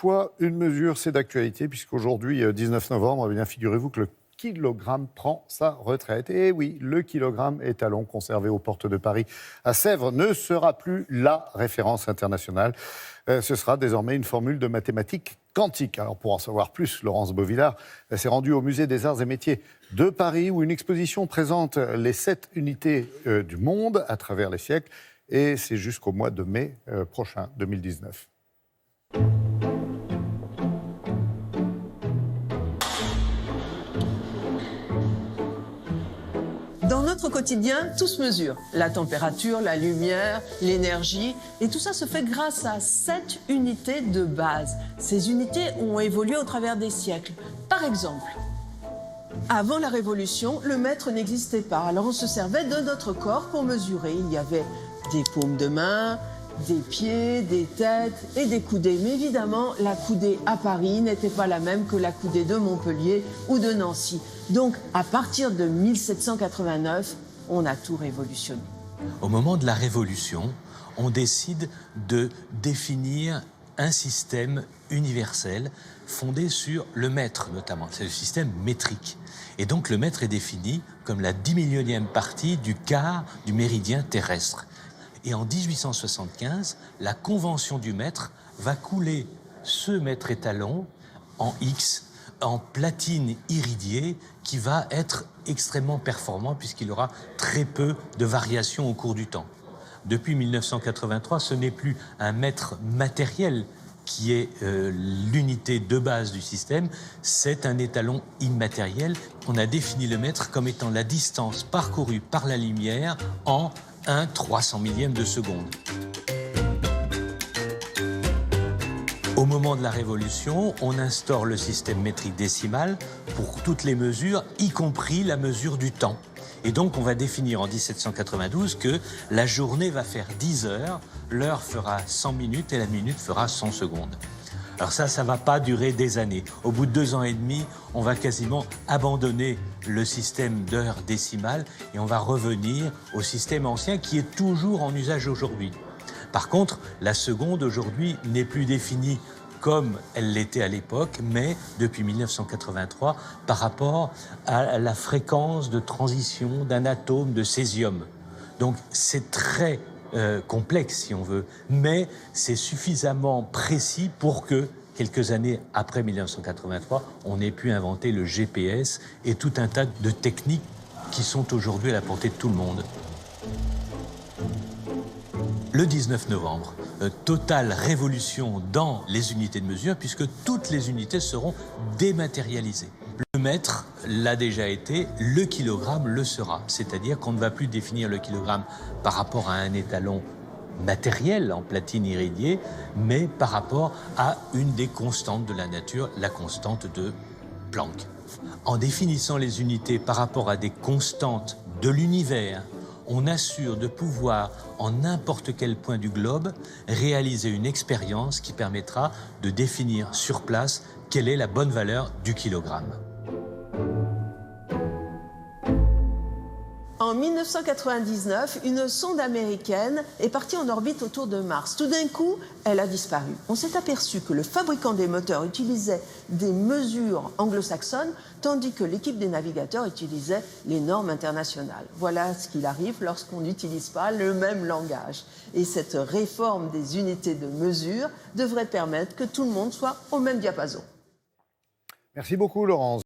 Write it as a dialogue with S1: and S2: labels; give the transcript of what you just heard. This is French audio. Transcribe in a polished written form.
S1: Poids, une mesure, c'est d'actualité, puisqu'aujourd'hui, 19 novembre, eh bien, figurez-vous que le kilogramme prend sa retraite. Et oui, le kilogramme étalon conservé aux portes de Paris à Sèvres ne sera plus la référence internationale. Ce sera désormais une formule de mathématiques quantiques. Alors pour en savoir plus, Laurence Beauvillard s'est rendue au Musée des Arts et Métiers de Paris, où une exposition présente les 7 unités du monde à travers les siècles. Et c'est jusqu'au mois de mai prochain, 2019.
S2: Dans notre quotidien, tout se mesure. La température, la lumière, l'énergie. Et tout ça se fait grâce à 7 unités de base. Ces unités ont évolué au travers des siècles. Par exemple, avant la Révolution, le mètre n'existait pas. Alors on se servait de notre corps pour mesurer. Il y avait des paumes de main, des pieds, des têtes et des coudées. Mais évidemment, la coudée à Paris n'était pas la même que la coudée de Montpellier ou de Nancy. Donc, à partir de 1789, on a tout révolutionné.
S3: Au moment de la Révolution, on décide de définir un système universel fondé sur le mètre notamment. C'est le système métrique. Et donc le mètre est défini comme la 10 000e partie du quart du méridien terrestre. Et en 1875, la convention du mètre va couler ce mètre étalon en X, en platine iridiée, qui va être extrêmement performant puisqu'il aura très peu de variations au cours du temps. Depuis 1983, ce n'est plus un mètre matériel qui est l'unité de base du système, c'est un étalon immatériel. On a défini le mètre comme étant la distance parcourue par la lumière en 1/300 de seconde. Au moment de la Révolution, on instaure le système métrique décimal pour toutes les mesures, y compris la mesure du temps. Et donc, on va définir en 1792 que la journée va faire 10 heures, l'heure fera 100 minutes et la minute fera 100 secondes. Alors ça ne va pas durer des années. Au bout de 2 ans et demi, on va quasiment abandonner le système d'heures décimales et on va revenir au système ancien qui est toujours en usage aujourd'hui. Par contre, la seconde aujourd'hui n'est plus définie comme elle l'était à l'époque, mais depuis 1983, par rapport à la fréquence de transition d'un atome de césium. Donc c'est très complexe, si on veut, mais c'est suffisamment précis pour que, quelques années après 1983, on ait pu inventer le GPS et tout un tas de techniques qui sont aujourd'hui à la portée de tout le monde. Le 19 novembre, totale révolution dans les unités de mesure puisque toutes les unités seront dématérialisées. Le mètre l'a déjà été, le kilogramme le sera. C'est-à-dire qu'on ne va plus définir le kilogramme par rapport à un étalon matériel en platine iridiée, mais par rapport à une des constantes de la nature, la constante de Planck. En définissant les unités par rapport à des constantes de l'univers, on assure de pouvoir, en n'importe quel point du globe, réaliser une expérience qui permettra de définir sur place quelle est la bonne valeur du kilogramme.
S2: En 1999, une sonde américaine est partie en orbite autour de Mars. Tout d'un coup, elle a disparu. On s'est aperçu que le fabricant des moteurs utilisait des mesures anglo-saxonnes, tandis que l'équipe des navigateurs utilisait les normes internationales. Voilà ce qu'il arrive lorsqu'on n'utilise pas le même langage. Et cette réforme des unités de mesure devrait permettre que tout le monde soit au même diapason.
S1: Merci beaucoup, Laurence.